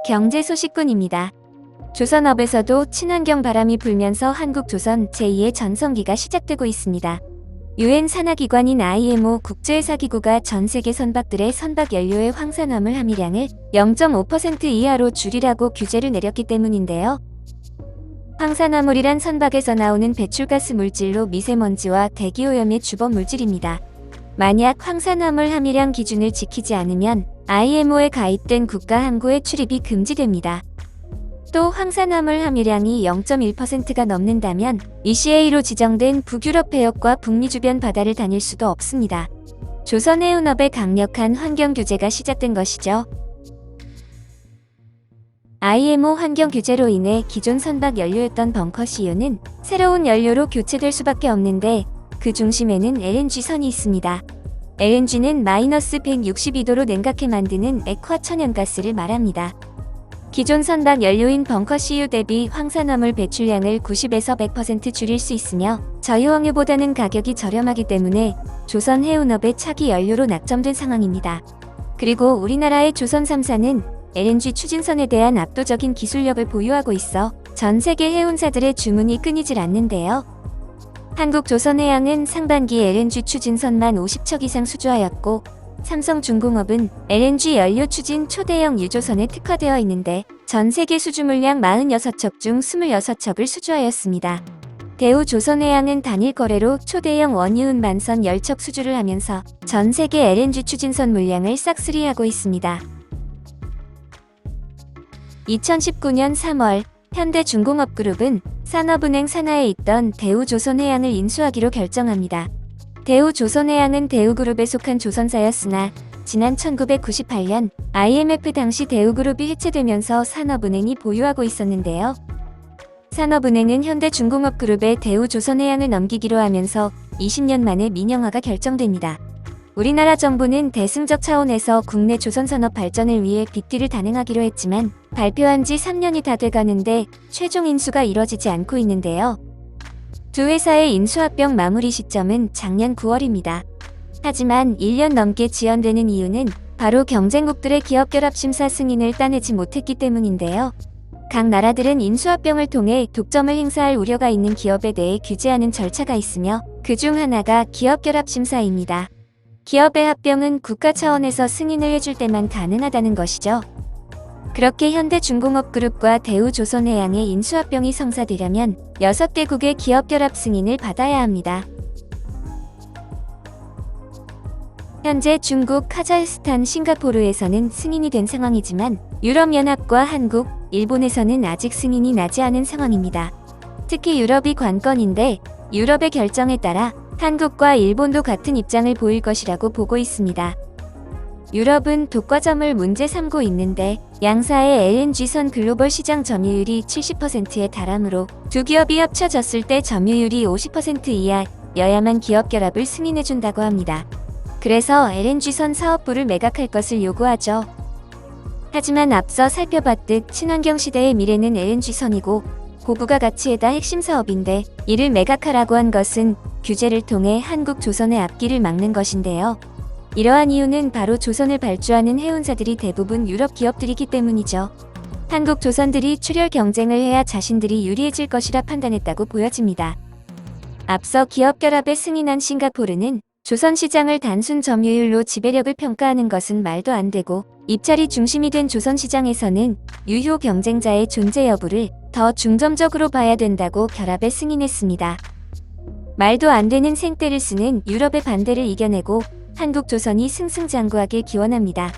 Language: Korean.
경제 소식꾼입니다. 조선업에서도 친환경 바람이 불면서 한국조선 제2의 전성기가 시작되고 있습니다. 유엔 산하기관인 IMO 국제회사기구가 전세계 선박들의 선박 연료의 황산화물 함유량을 0.5% 이하로 줄이라고 규제를 내렸기 때문인데요. 황산화물이란 선박에서 나오는 배출가스 물질로 미세먼지와 대기오염의 주범 물질입니다. 만약 황산화물 함유량 기준을 지키지 않으면 IMO에 가입된 국가 항구의 출입이 금지됩니다. 또 황산화물 함유량이 0.1%가 넘는다면 ECA로 지정된 북유럽 해역과 북미 주변 바다를 다닐 수도 없습니다. 조선해운업의 강력한 환경 규제가 시작된 것이죠. IMO 환경 규제로 인해 기존 선박 연료였던 벙커 CU는 새로운 연료로 교체될 수밖에 없는데 그 중심에는 LNG선이 있습니다. LNG는 마이너스 162도로 냉각해 만드는 액화 천연가스를 말합니다. 기존 선박 연료인 벙커 CU 대비 황산화물 배출량을 90에서 100% 줄일 수 있으며 저유황유보다는 가격이 저렴하기 때문에 조선 해운업의 차기 연료로 낙점된 상황입니다. 그리고 우리나라의 조선 3사는 LNG 추진선에 대한 압도적인 기술력을 보유하고 있어 전 세계 해운사들의 주문이 끊이질 않는데요. 한국조선해양은 상반기 LNG 추진선만 50척 이상 수주하였고 삼성중공업은 LNG 연료 추진 초대형 유조선에 특화되어 있는데 전 세계 수주 물량 46척 중 26척을 수주하였습니다. 대우조선해양은 단일 거래로 초대형 원유은 만선 10척 수주를 하면서 전 세계 LNG 추진선 물량을 싹쓸이하고 있습니다. 2019년 3월 현대중공업그룹은 산업은행 산하에 있던 대우조선해양을 인수하기로 결정합니다. 대우조선해양은 대우그룹에 속한 조선사였으나 지난 1998년 IMF 당시 대우그룹이 해체되면서 산업은행이 보유하고 있었는데요. 산업은행은 현대중공업그룹에 대우조선해양을 넘기기로 하면서 20년 만에 민영화가 결정됩니다. 우리나라 정부는 대승적 차원에서 국내 조선산업 발전을 위해 빅딜을 단행하기로 했지만 발표한 지 3년이 다 돼가는데 최종 인수가 이뤄지지 않고 있는데요. 두 회사의 인수합병 마무리 시점은 작년 9월입니다. 하지만 1년 넘게 지연되는 이유는 바로 경쟁국들의 기업결합심사 승인을 따내지 못했기 때문인데요. 각 나라들은 인수합병을 통해 독점을 행사할 우려가 있는 기업에 대해 규제하는 절차가 있으며 그중 하나가 기업결합심사입니다. 기업의 합병은 국가 차원에서 승인을 해줄 때만 가능하다는 것이죠. 그렇게 현대중공업그룹과 대우조선해양의 인수합병이 성사되려면 6개국의 기업결합 승인을 받아야 합니다. 현재 중국, 카자흐스탄, 싱가포르에서는 승인이 된 상황이지만 유럽연합과 한국, 일본에서는 아직 승인이 나지 않은 상황입니다. 특히 유럽이 관건인데 유럽의 결정에 따라 한국과 일본도 같은 입장을 보일 것이라고 보고 있습니다. 유럽은 독과점을 문제 삼고 있는데 양사의 LNG선 글로벌 시장 점유율이 70%에 달하므로 두 기업이 합쳐졌을 때 점유율이 50% 이하여야만 기업 결합을 승인해준다고 합니다. 그래서 LNG선 사업부를 매각할 것을 요구하죠. 하지만 앞서 살펴봤듯 친환경 시대의 미래는 LNG선이고 고부가 가치에다 핵심 사업인데 이를 매각하라고 한 것은 규제를 통해 한국 조선의 앞길을 막는 것인데요. 이러한 이유는 바로 조선을 발주하는 해운사들이 대부분 유럽 기업들이기 때문이죠. 한국 조선들이 출혈 경쟁을 해야 자신들이 유리해질 것이라 판단했다고 보여집니다. 앞서 기업 결합에 승인한 싱가포르는 조선 시장을 단순 점유율로 지배력을 평가하는 것은 말도 안 되고 입찰이 중심이 된 조선 시장에서는 유효 경쟁자의 존재 여부를 더 중점적으로 봐야 된다고 결합에 승인했습니다. 말도 안 되는 생떼를 쓰는 유럽의 반대를 이겨내고 한국조선이 승승장구하길 기원합니다.